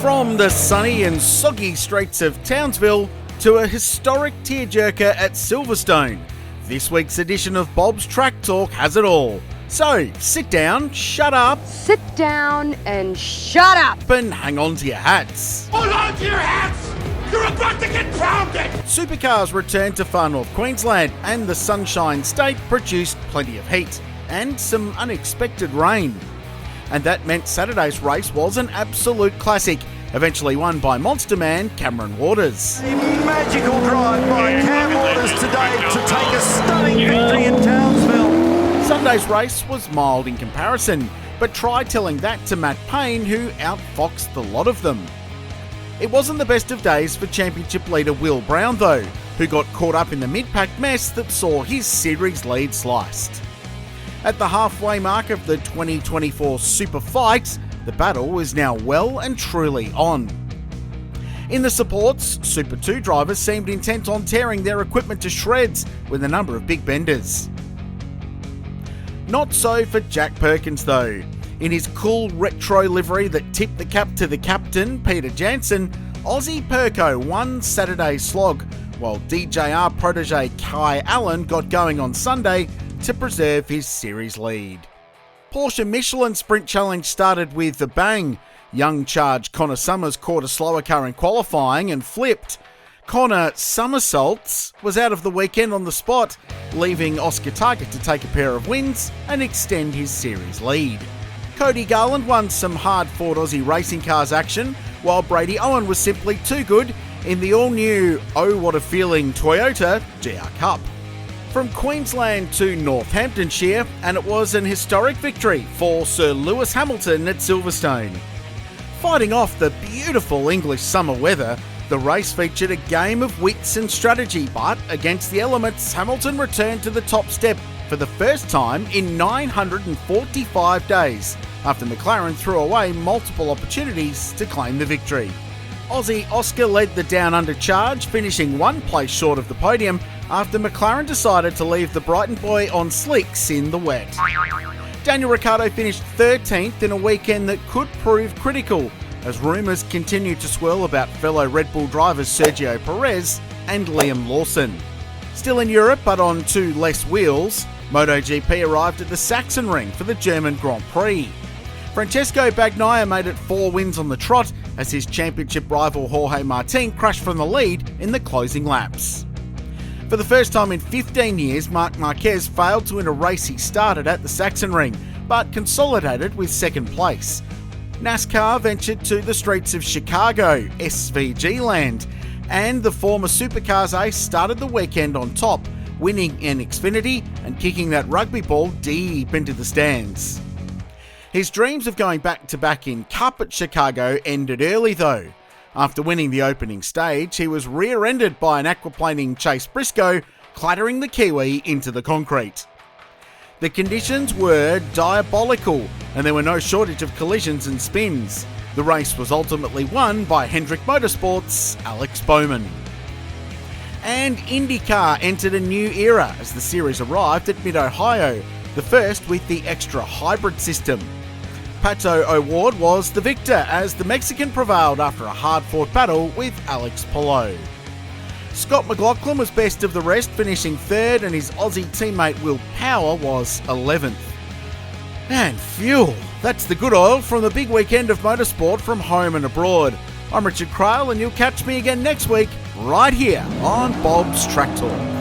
From the sunny and soggy streets of Townsville to a historic tearjerker at Silverstone, this week's edition of Bob's Track Talk has it all. So, sit down, shut up, Sit down and shut up! and hang on to your hats. Hold on to your hats! You're about to get pounded! Supercars returned to far north Queensland and the Sunshine State produced plenty of heat and some unexpected rain. And that meant Saturday's race was an absolute classic, eventually won by Monster Man Cameron Waters. A magical drive by Cam Waters today to take a stunning victory in Townsville. Sunday's race was mild in comparison, but try telling that to Matt Payne, who outfoxed the lot of them. It wasn't the best of days for championship leader Will Brown though, who got caught up in the mid-pack mess that saw his series lead sliced. At the halfway mark of the 2024 Super Fight, the battle is now well and truly on. In the supports, Super 2 drivers seemed intent on tearing their equipment to shreds with a number of big benders. Not so for Jack Perkins though. In his cool retro livery that tipped the cap to the captain, Peter Jansen, Aussie Perko won Saturday's slog, while DJR protege Kai Allen got going on Sunday to preserve his series lead. Porsche Michelin Sprint Challenge started with a bang. Young charge Connor Summers caught a slower car in qualifying and flipped. Connor Somersaults was out of the weekend on the spot, leaving Oscar Target to take a pair of wins and extend his series lead. Cody Garland won some hard-fought Aussie racing cars action, while Brady Owen was simply too good in the all-new Oh What a Feeling Toyota GR Cup. From Queensland to Northamptonshire, and it was an historic victory for Sir Lewis Hamilton at Silverstone. Fighting off the beautiful English summer weather, the race featured a game of wits and strategy, but against the elements, Hamilton returned to the top step for the first time in 945 days, after McLaren threw away multiple opportunities to claim the victory. Aussie Oscar led the Down Under charge, finishing one place short of the podium after McLaren decided to leave the Brighton boy on slicks in the wet. Daniel Ricciardo finished 13th in a weekend that could prove critical, as rumours continued to swirl about fellow Red Bull drivers Sergio Perez and Liam Lawson. Still in Europe, but on two less wheels, MotoGP arrived at the Sachsenring for the German Grand Prix. Francesco Bagnaia made it 4 wins on the trot as his championship rival Jorge Martin crashed from the lead in the closing laps. For the first time in 15 years, Marc Marquez failed to win a race he started at the Sachsenring, but consolidated with second place. NASCAR ventured to the streets of Chicago, SVG land, and the former Supercars ace started the weekend on top, winning in Xfinity and kicking that rugby ball deep into the stands. His dreams of going back-to-back in Cup at Chicago ended early though. After winning the opening stage, he was rear-ended by an aquaplaning Chase Briscoe, clattering the Kiwi into the concrete. The conditions were diabolical, and there were no shortage of collisions and spins. The race was ultimately won by Hendrick Motorsports' Alex Bowman. And IndyCar entered a new era as the series arrived at Mid-Ohio, the first with the extra hybrid system. Pato O'Ward was the victor as the Mexican prevailed after a hard-fought battle with Alex Palou. Scott McLaughlin was best of the rest, finishing third, and his Aussie teammate Will Power was 11th. And phew, that's the good oil from the big weekend of motorsport from home and abroad. I'm Richard Crail, and you'll catch me again next week right here on Bob's Track Talk.